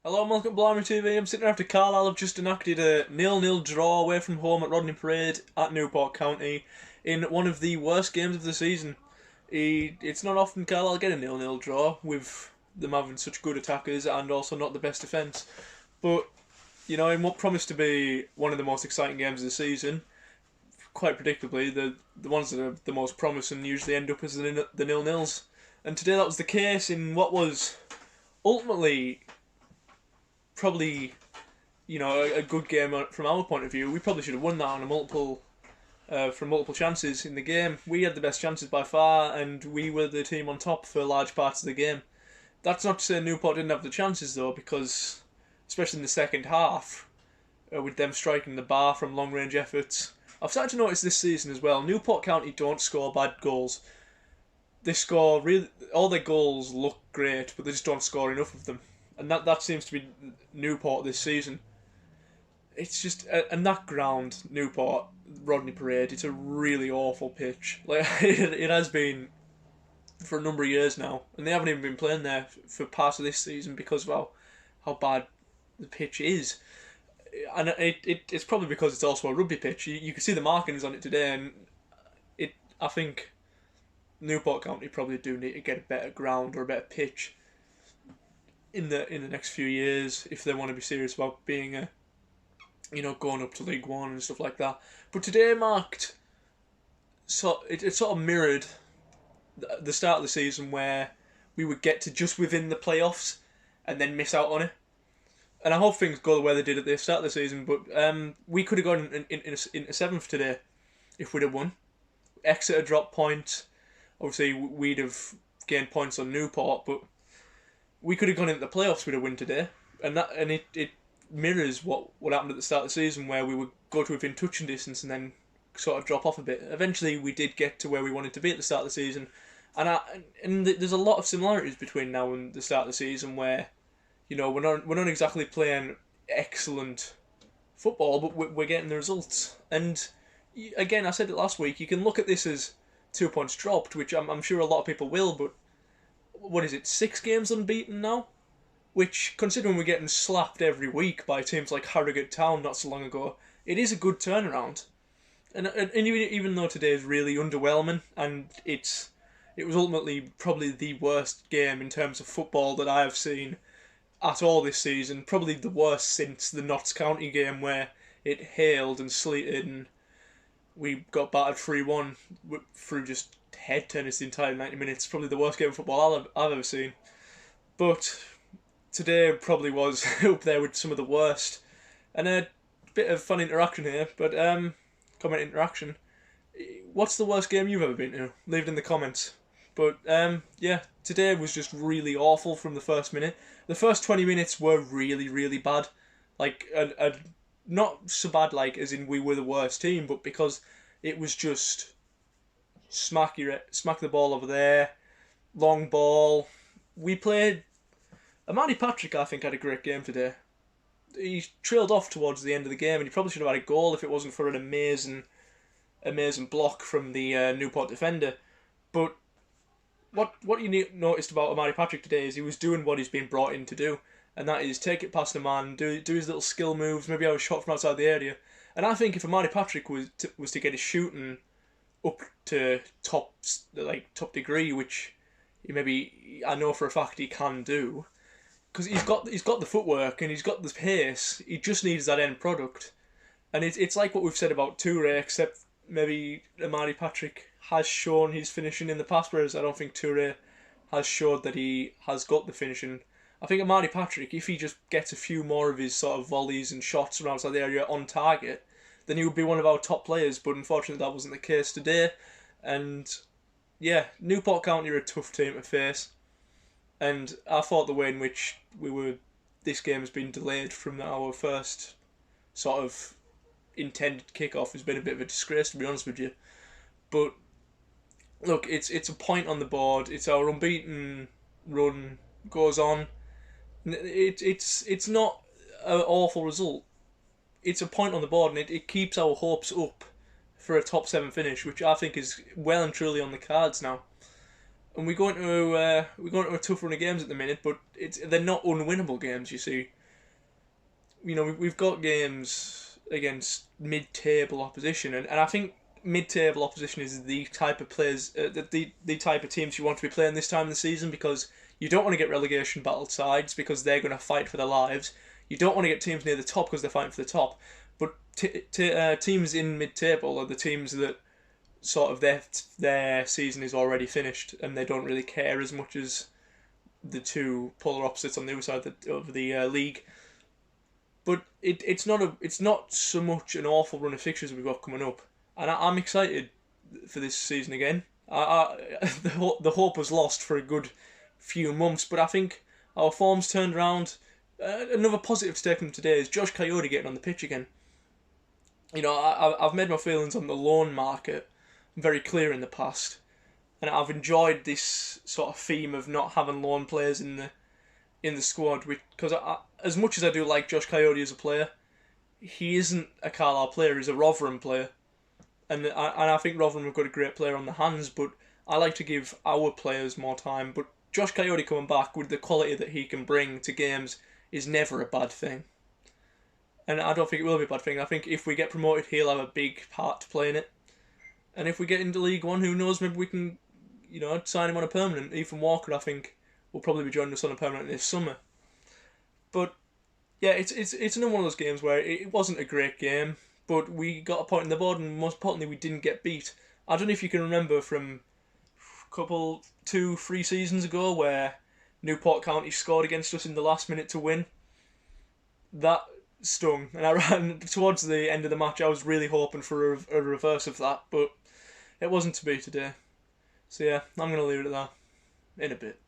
Hello and welcome to Blimey TV. I'm sitting here after Carlisle have just enacted a 0-0 draw away from home at Rodney Parade at Newport County in one of the worst games of the season. It's not often Carlisle get a 0-0 draw with them having such good attackers and also not the best defence. But, in what promised to be one of the most exciting games of the season, quite predictably, the ones that are the most promising usually end up as the 0-0s. And today that was the case in what was ultimately probably a good game from our point of view. We probably should have won that on from multiple chances in the game. We had the best chances by far, and we were the team on top for large parts of the game. That's not to say Newport didn't have the chances though, because especially in the second half, with them striking the bar from long range efforts. I've started to notice this season as well. Newport County don't score bad goals. They score really all their goals look great, but they just don't score enough of them. And that seems to be Newport this season. It's just and that ground, Newport Rodney Parade. It's a really awful pitch. Like it has been for a number of years now, and they haven't even been playing there for parts of this season because of how bad the pitch is. And it's probably because it's also a rugby pitch. You can see the markings on it today, and I think Newport County probably do need to get a better ground or a better pitch in the next few years if they want to be serious about being going up to League One and stuff like that. But today marked it sort of mirrored the start of the season where we would get to just within the playoffs and then miss out on it. And I hope things go the way they did at the start of the season. But we could have gone in a seventh today if we'd have won. Exeter dropped points. Obviously, we'd have gained points on Newport, but we could have gone into the playoffs with a win today, and it mirrors what happened at the start of the season, where we would go to within touching distance and then sort of drop off a bit. Eventually, we did get to where we wanted to be at the start of the season, and there's a lot of similarities between now and the start of the season, where we're not exactly playing excellent football, but we're getting the results. And again, I said it last week. You can look at this as 2 points dropped, which I'm sure a lot of people will, but what is it, 6 games unbeaten now? Which, considering we're getting slapped every week by teams like Harrogate Town not so long ago, it is a good turnaround. And even though today is really underwhelming, and it was ultimately probably the worst game in terms of football that I have seen at all this season, probably the worst since the Notts County game where it hailed and sleeted and we got battered 3-1 through just head tennis the entire 90 minutes. Probably the worst game of football I've ever seen. But today probably was up there with some of the worst. And a bit of fun interaction here, but comment interaction. What's the worst game you've ever been to? Leave it in the comments. But yeah, today was just really awful from the first minute. The first 20 minutes were really, really bad. Like, not so bad like as in we were the worst team, but because it was just smack the ball over there, long ball. We played. Amani Patrick, I think, had a great game today. He trailed off towards the end of the game, and he probably should have had a goal if it wasn't for an amazing block from the Newport defender. But what you noticed about Amani Patrick today is he was doing what he's been brought in to do, and that is take it past the man, do his little skill moves, maybe have a shot from outside the area. And I think if Amani Patrick was to get his shooting up to top degree, which I know for a fact he can do, because he's got the footwork and he's got the pace. He just needs that end product, and it's like what we've said about Toure, except maybe Amani Patrick has shown his finishing in the past, whereas I don't think Toure has showed that he has got the finishing. I think Amani Patrick, if he just gets a few more of his sort of volleys and shots from outside the area on target, then he would be one of our top players. But unfortunately, that wasn't the case today. And yeah, Newport County are a tough team to face. And I thought the way in which this game has been delayed from our first sort of intended kickoff has been a bit of a disgrace, to be honest with you. But look, it's a point on the board. It's our unbeaten run goes on. It's not an awful result. It's a point on the board, and it keeps our hopes up for a top 7 finish, which I think is well and truly on the cards now. and we go into a tough run of games at the minute, but they're not unwinnable games. You see, we've got games against mid-table opposition, and I think mid-table opposition is the type of players, the type of teams you want to be playing this time of the season, because you don't want to get relegation battled sides because they're going to fight for their lives. You don't want to get teams near the top because they're fighting for the top. But teams in mid-table are the teams that sort of their season is already finished and they don't really care as much as the two polar opposites on the other side of the league. But it's not so much an awful run of fixtures we've got coming up, and I'm excited for this season again. The hope was lost for a good few months, but I think our form's turned around. Another positive to take from today is Josh Coyote getting on the pitch again. I've made my feelings on the loan market very clear in the past, and I've enjoyed this sort of theme of not having loan players in the squad, because as much as I do like Josh Coyote as a player, he isn't a Carlisle player, he's a Rotherham player. And I think Rotherham have got a great player on the hands, but I like to give our players more time. But Josh Coyote coming back with the quality that he can bring to games is never a bad thing. And I don't think it will be a bad thing. I think if we get promoted, he'll have a big part to play in it. And if we get into League One, who knows, maybe we can, sign him on a permanent. Ethan Walker, I think, will probably be joining us on a permanent this summer. But yeah, it's another one of those games where it wasn't a great game, but we got a point on the board, and most importantly, we didn't get beat. I don't know if you can remember from a 2-3 seasons ago where Newport County scored against us in the last minute to win. That stung, and I ran towards the end of the match. I was really hoping for a reverse of that, but it wasn't to be today. So yeah, I'm going to leave it at that in a bit.